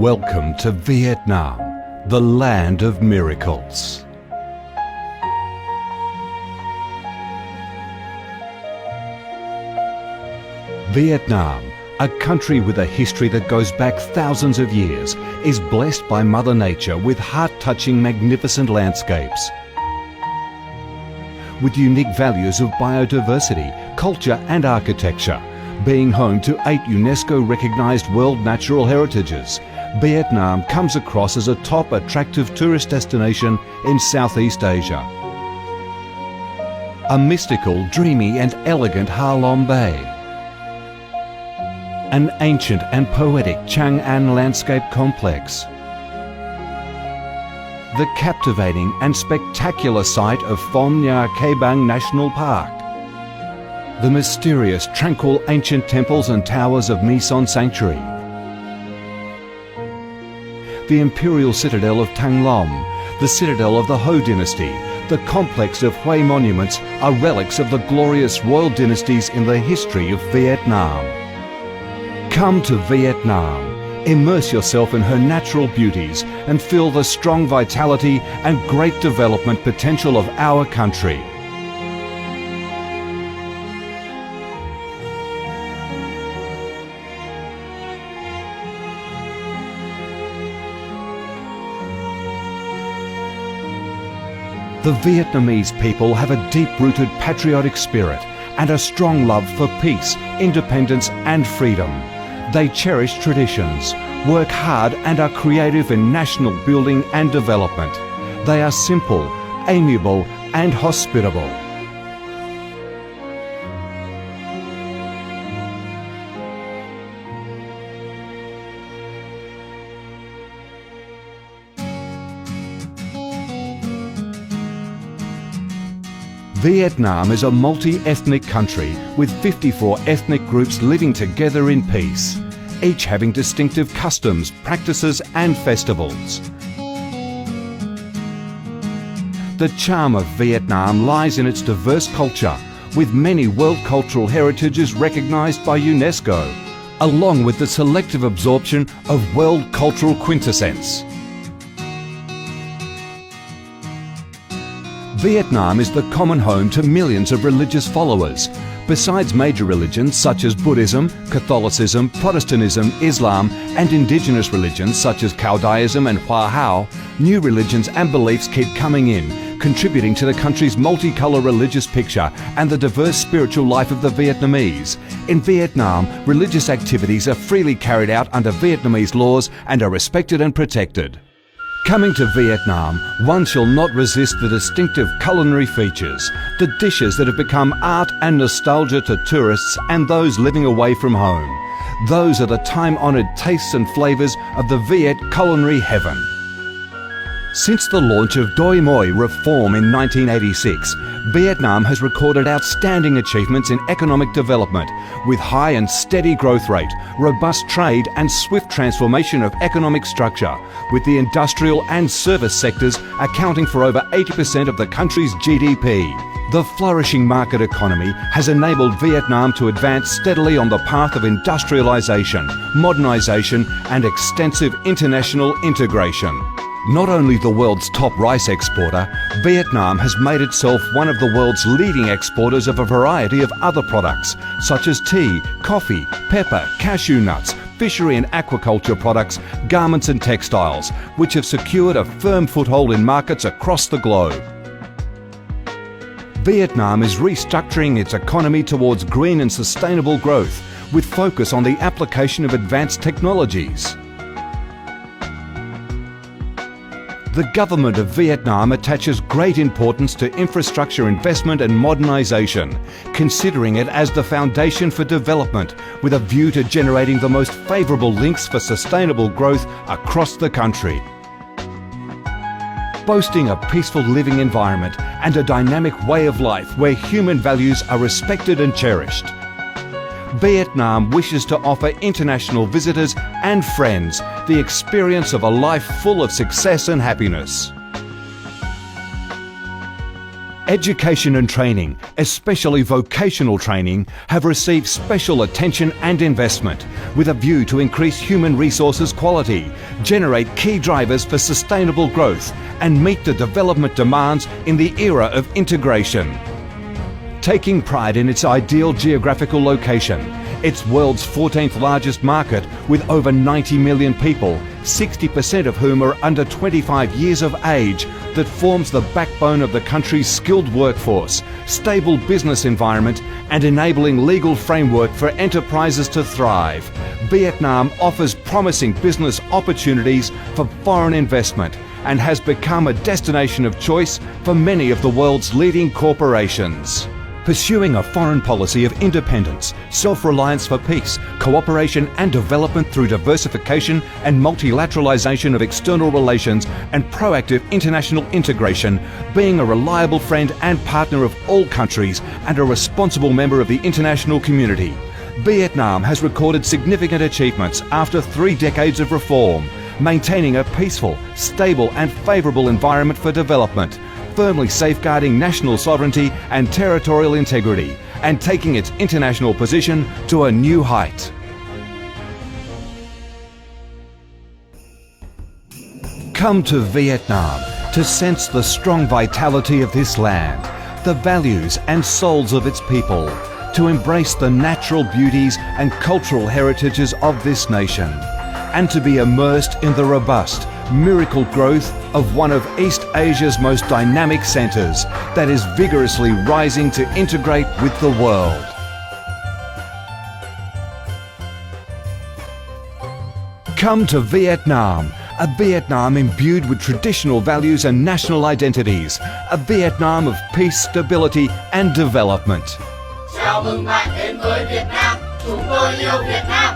Welcome to Vietnam, the land of miracles. Vietnam, a country with a history that goes back thousands of years, is blessed by Mother Nature with heart-touching, magnificent landscapes. With unique values of biodiversity, culture and architecture, being home to 8 UNESCO-recognised World Natural Heritages, Vietnam comes across as a top attractive tourist destination in Southeast Asia. A mystical, dreamy and elegant Ha Long Bay. An ancient and poetic Chang An landscape complex. The captivating and spectacular site of Phong Nha Ke Bang National Park. The mysterious, tranquil ancient temples and towers of My Son Sanctuary. The imperial citadel of Thăng Long, the citadel of the Ho dynasty, the complex of Hue monuments are relics of the glorious royal dynasties in the history of Vietnam. Come to Vietnam, immerse yourself in her natural beauties and feel the strong vitality and great development potential of our country. The Vietnamese people have a deep-rooted patriotic spirit and a strong love for peace, independence and freedom. They cherish traditions, work hard and are creative in national building and development. They are simple, amiable and hospitable. Vietnam is a multi-ethnic country with 54 ethnic groups living together in peace, each having distinctive customs, practices and festivals. The charm of Vietnam lies in its diverse culture, with many World Cultural Heritages recognised by UNESCO, along with the selective absorption of World Cultural Quintessence. Vietnam is the common home to millions of religious followers. Besides major religions such as Buddhism, Catholicism, Protestantism, Islam and indigenous religions such as Caodaism and Hoa Hao, new religions and beliefs keep coming in, contributing to the country's multicolour religious picture and the diverse spiritual life of the Vietnamese. In Vietnam, religious activities are freely carried out under Vietnamese laws and are respected and protected. Coming to Vietnam, one shall not resist the distinctive culinary features, the dishes that have become art and nostalgia to tourists and those living away from home. Those are the time-honoured tastes and flavours of the Viet culinary heaven. Since the launch of Doi Moi reform in 1986, Vietnam has recorded outstanding achievements in economic development, with high and steady growth rate, robust trade and swift transformation of economic structure, with the industrial and service sectors accounting for over 80% of the country's GDP. The flourishing market economy has enabled Vietnam to advance steadily on the path of industrialisation, modernisation and extensive international integration. Not only the world's top rice exporter, Vietnam has made itself one of the world's leading exporters of a variety of other products, such as tea, coffee, pepper, cashew nuts, fishery and aquaculture products, garments and textiles, which have secured a firm foothold in markets across the globe. Vietnam is restructuring its economy towards green and sustainable growth, with focus on the application of advanced technologies. The government of Vietnam attaches great importance to infrastructure investment and modernisation, considering it as the foundation for development, with a view to generating the most favourable links for sustainable growth across the country. Boasting a peaceful living environment and a dynamic way of life where human values are respected and cherished, Vietnam wishes to offer international visitors and friends the experience of a life full of success and happiness. Education and training, especially vocational training, have received special attention and investment with a view to increase human resources quality, generate key drivers for sustainable growth and meet the development demands in the era of integration. Taking pride in its ideal geographical location, its world's 14th largest market with over 90 million people, 60% of whom are under 25 years of age, that forms the backbone of the country's skilled workforce, stable business environment and enabling legal framework for enterprises to thrive. Vietnam offers promising business opportunities for foreign investment and has become a destination of choice for many of the world's leading corporations. Pursuing a foreign policy of independence, self-reliance for peace, cooperation and development through diversification and multilateralization of external relations and proactive international integration, being a reliable friend and partner of all countries and a responsible member of the international community. Vietnam has recorded significant achievements after 3 decades of reform, maintaining a peaceful, stable and favourable environment for development, firmly safeguarding national sovereignty and territorial integrity, and taking its international position to a new height. Come to Vietnam to sense the strong vitality of this land, the values and souls of its people, to embrace the natural beauties and cultural heritages of this nation, and to be immersed in the robust, miracle growth of one of East Asia's most dynamic centres that is vigorously rising to integrate with the world. Come to Vietnam, a Vietnam imbued with traditional values and national identities, a Vietnam of peace, stability and development. Chào mừng bạn đến với Việt Nam, chúng tôi yêu Việt Nam.